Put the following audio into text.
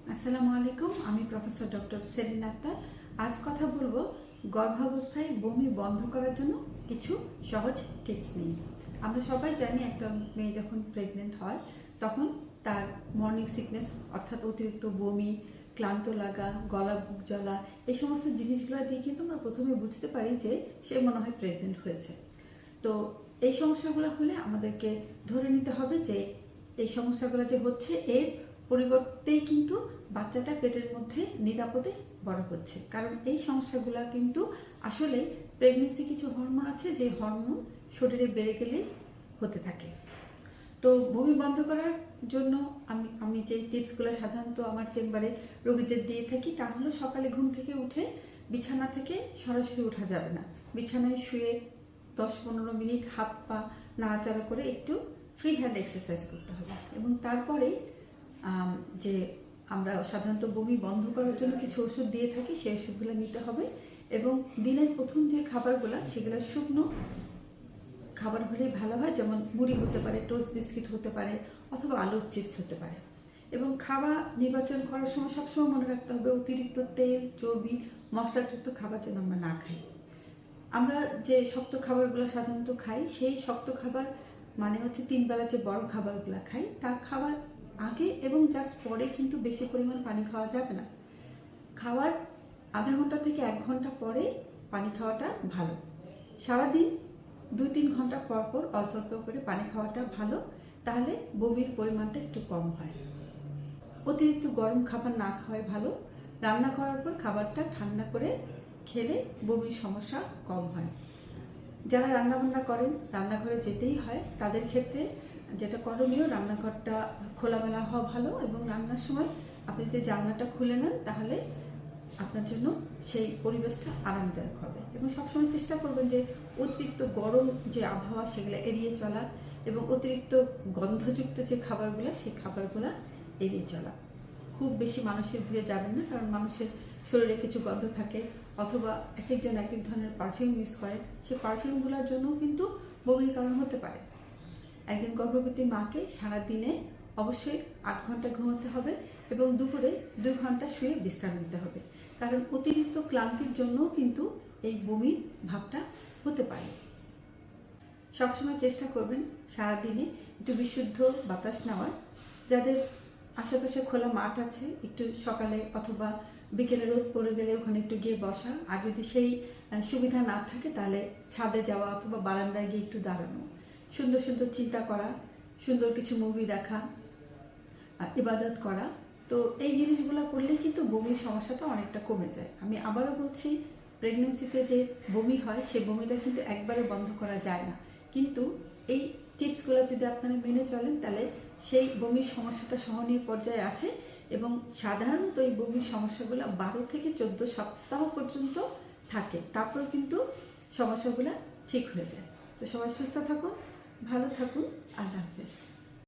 আসসালামু আলাইকুম। আমি প্রফেসর ডক্টর সেলিনা আক্তার। আজ কথা বলবো গর্ভাবস্থায় বমি বন্ধ করার জন্য কিছু সহজ টিপস নিয়ে। আমরা সবাই জানি একটা মেয়ে যখন প্রেগনেন্ট হয় তখন তার মর্নিং সিকনেস অর্থাৎ অতিরিক্ত বমি, ক্লান্ত লাগা, গলা বুক জ্বলা, এই সমস্ত জিনিসগুলো দিয়ে কিন্তু আমরা প্রথমে বুঝতে পারি যে সে মনে হয় প্রেগনেন্ট হয়েছে। তো এই সমস্যাগুলো হলে আমাদেরকে ধরে নিতে হবে যে এই সমস্যাগুলো যে হচ্ছে এর পরিবর্তেই কিন্তু বাচ্চাটা পেটের মধ্যে নিরাপদে বড় হচ্ছে। কারণ এই সমস্যাগুলো কিন্তু আসলে প্রেগনেন্সি কিছু হরমোন আছে যে হরমোন শরীরে বেড়ে গেলে হতে থাকে। তো বমি বন্ধ করার জন্য আমি যে টিপসগুলো সাধারণত আমার চেম্বারে রোগীদের দিয়ে থাকি তা হলো সকালে ঘুম থেকে উঠে বিছানা থেকে সরাসরি ওঠা যাবে না। বিছানায় শুয়ে 10-15 মিনিট হাত পা নাড়াচাড়া করে একটু ফ্রি হ্যান্ড এক্সারসাইজ করতে হবে এবং তারপরেই যে আমরা সাধারণত বমি বন্ধ করার জন্য কিছু ওষুধ দিয়ে থাকি সেই ওষুধগুলো নিতে হবে এবং দিনের প্রথম যে খাবারগুলো সেগুলো শুকনো খাবার হলেই ভালো হয়, যেমন মুড়ি হতে পারে, টোস্ট বিস্কিট হতে পারে অথবা আলুর চিপস হতে পারে। এবং খাবার নির্বাচন করার সময় সবসময় মনে রাখতে হবে অতিরিক্ত তেল, চর্বি, মশলাযুক্ত খাবার যেন আমরা না খাই। আমরা যে শক্ত খাবারগুলো সাধারণত খাই সেই শক্ত খাবার মানে হচ্ছে 3 বেলা যে বড় খাবারগুলো খাই তা খাবার আগে এবং জাস্ট পরে কিন্তু বেশি পরিমাণ পানি খাওয়া যাবে না। খাওয়ার আধা ঘন্টা থেকে 1 ঘন্টা পরে পানি খাওয়াটা ভালো। সারাদিন 2-3 ঘন্টা পর পর অল্প অল্প করে পানি খাওয়াটা ভালো, তাহলে বমির পরিমাণটা একটু কম হয়। অতিরিক্ত গরম খাবার না খাওয়াই ভালো। রান্না করার পর খাবারটা ঠান্ডা করে খেলে বমির সমস্যা কম হয়। যারা রান্নাবান্না করেন রান্নাঘরে যেতেই হয় তাদের ক্ষেত্রে যেটা করণীয়, রান্নাঘরটা খোলামেলা হওয়া ভালো এবং রান্নার সময় আপনি যদি জানলাটা খুলে নেন তাহলে আপনার জন্য সেই পরিবেশটা আরামদায়ক হবে। এবং সবসময় চেষ্টা করবেন যে অতিরিক্ত গরম যে আবহাওয়া সেগুলো এড়িয়ে চলা এবং অতিরিক্ত গন্ধযুক্ত যে খাবারগুলো সেই খাবারগুলো এড়িয়ে চলা। খুব বেশি মানুষের ভিড়ে যাবেন না, কারণ মানুষের শরীরে কিছু গন্ধ থাকে অথবা এক একজন এক এক ধরনের পারফিউম ইউজ করে, সেই পারফিউমগুলোর জন্যও কিন্তু বমির কারণ হতে পারে। একজন গর্ভবতী মাকে সারাদিনে অবশ্যই 8 ঘন্টা ঘুমাতে হবে এবং দুপুরে 2 ঘন্টা শুয়ে বিশ্রাম নিতে হবে, কারণ অতিরিক্ত ক্লান্তির জন্যও কিন্তু এই বমির ভাবটা হতে পারে। সবসময় চেষ্টা করবেন সারাদিনে একটু বিশুদ্ধ বাতাস নেওয়ার। যাদের আশেপাশে খোলা মাঠ আছে একটু সকালে অথবা বিকেলে রোদ পড়ে গেলে ওখানে একটু গিয়ে বসা, আর যদি সেই সুবিধা না থাকে তাহলে ছাদে যাওয়া অথবা বারান্দায় গিয়ে একটু দাঁড়ানো, সুন্দর সুন্দর চিন্তা করা, সুন্দর কিছু মুভি দেখা, ইবাদত করা। তো এই জিনিসগুলো করলে কিন্তু বমির সমস্যাটা অনেকটা কমে যায়। আমি আবারও বলছি, প্রেগনেন্সিতে যে বমি হয় সেই বমিটা কিন্তু একবারে বন্ধ করা যায় না, কিন্তু এই টিপসগুলো যদি আপনারা মেনে চলেন তাহলে সেই বমির সমস্যাটা সহনীয় পর্যায়ে আসে এবং সাধারণত এই বমির সমস্যাগুলো 12 থেকে 14 সপ্তাহ পর্যন্ত থাকে, তারপর কিন্তু সমস্যাগুলো ঠিক হয়ে যায়। তো সবাই সুস্থ থাকুন, ভালো থাকুন, আল্লাহ হাফেজ।